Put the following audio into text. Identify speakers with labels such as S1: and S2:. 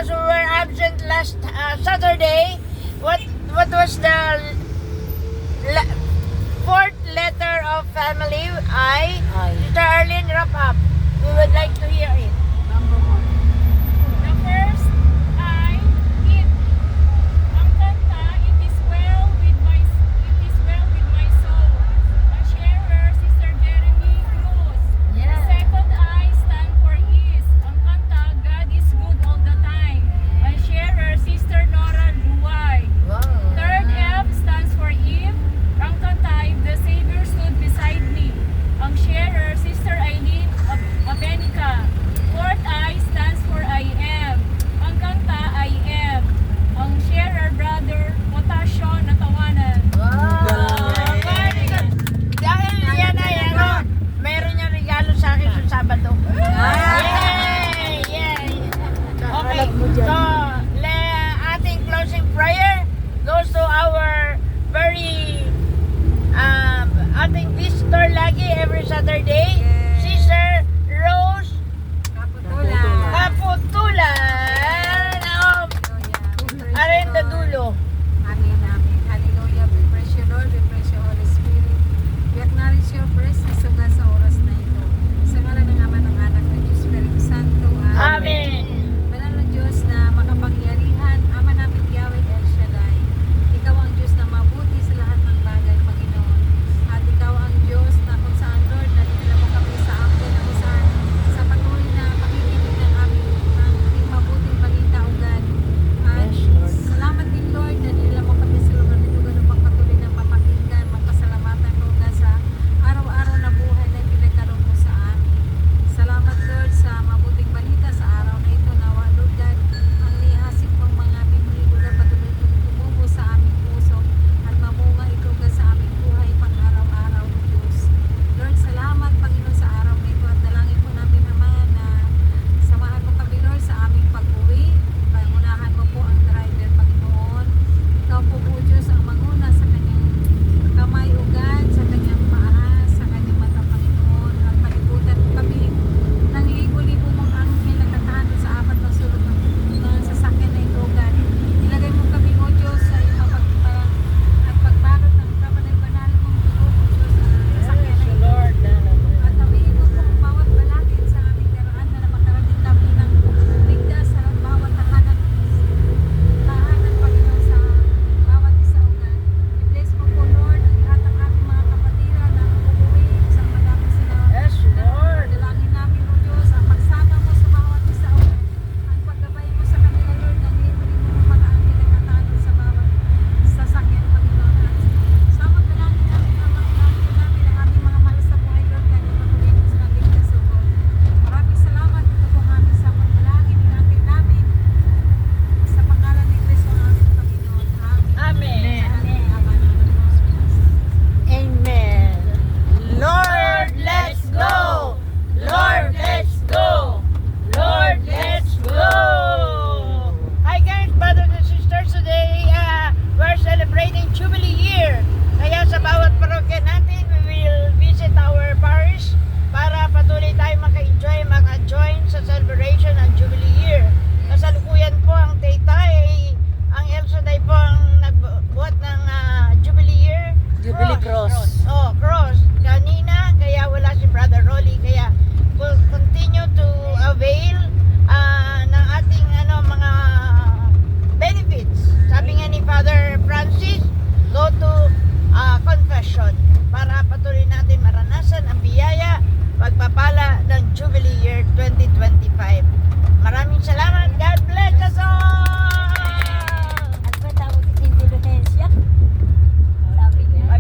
S1: because we were absent last Saturday. What was the fourth letter of family? I. Sister Arlene, wrap up. We would like to hear it.
S2: Number one.
S3: The first I, it. Ang kanta, it is well with my soul. Ang sharer, Sister Jeremy Cruz. The second I stand for is. Ang kanta, God is good all the time. Ang sharer, Sister Nora Duway. Third F stands for Eve. Ang kanta, if the Savior stood beside me. Ang sharer, Sister Eileen Abenica. Fourth I stands for I am. Ang kanta, I am. Ang sharer, Brother Potasio Natawanan.
S1: Dahil yan ay meron niyang regalo sa akin sa Sabado. Yay! Yay! Okay, so ating closing prayer goes to our very ating visitor lagi every Saturday, Sister Rose Kaputula. Arenda Dulo.
S2: Amen, amen. Hallelujah. We praise you, Lord. We praise you, Holy Spirit. We acknowledge your presence sa oras na ito. Sa ngalan ng Ama, ng Anak, ng Diyos, Espiritu Santo.
S1: Amen.
S2: Banal na Diyos na makapangyarihan, Ama namin Yahweh El Shaddai. Ikaw ang Diyos na mabuti sa lahat ng bagay, Panginoon. At ikaw ang Diyos na kung saan, Lord, na dinala mo kami sa amin na kung saan sa patuloy na pakikinig ng aming mabuting balita, O God. At salamat din, Lord, na dinala mo kami sa lugar nito, ganun pang patuloy na papakinggan, magpasalamatan, Lord, sa araw-araw na buhay na pinagkaroon mo sa amin. Salamat, Lord, sa mabuting balita sa araw na ito. Nawa, Lord God, ang nihasik mong mga bibig, Lord, patuloy itong tumubo sa aming puso at mamunga ito, God, sa aming buhay pang araw-araw, Diyos. Lord, salamat, Panginoon, sa araw na ito at dalangin po namin naman na samahan mo kami, Lord, sa aming pag-uwi. Pangunahan mo po ang driver, Panginoon. Ikaw po, Diyos, ang manguna sa kanyang kamay, O God, sa kanyang paa, sa kanyang mata, Panginoon. At palibutan mo kami ng libo-libo mong anghel na katahan sa apat na sulok ng sasakyan na ito, O God. Ilagay mo kami, O Diyos, sa iyong mapagparang at pagbalot ng kabanay-banal mong dugo, O Diyos, sa sasakyan na ito. At aminin mo po bawat balakid sa aming daraan na makarating kami ng ligtas sa bawat tahanan, Panginoon, sa bawat isa, O God. I-bless mo po, Lord, ang lahat ng aming mga kapatira na uuwi sa madami sila.
S1: Yes, Lord.
S2: Dalangin namin, O Diyos, ang pagsama mo sa bawat isa, O God. Ang paggabay mo sa kanila, Lord, ng libre mo ng mga angkin na katanod sa bawat sasakyan, Panginoon. At sa mga dalangin namin, namin ang aming mga mahal sa buhay, Lord, kaya patuloy mo silang ligtas, O God. Maraming salamat. Ito po ang aming samang dalangin, inangkin namin sa pangalan ni Kristo ang aming Panginoon. Amen.
S1: Amen.
S2: Amen.
S1: Amen. Lord, let's go. Lord, let's go. Lord, let's go. Hi guys, brothers and sisters. Today, we're celebrating Jubilee year. Kaya sa bawat parokya natin, we will visit our parish para patuloy tayo maka-enjoy, maka-join sa celebration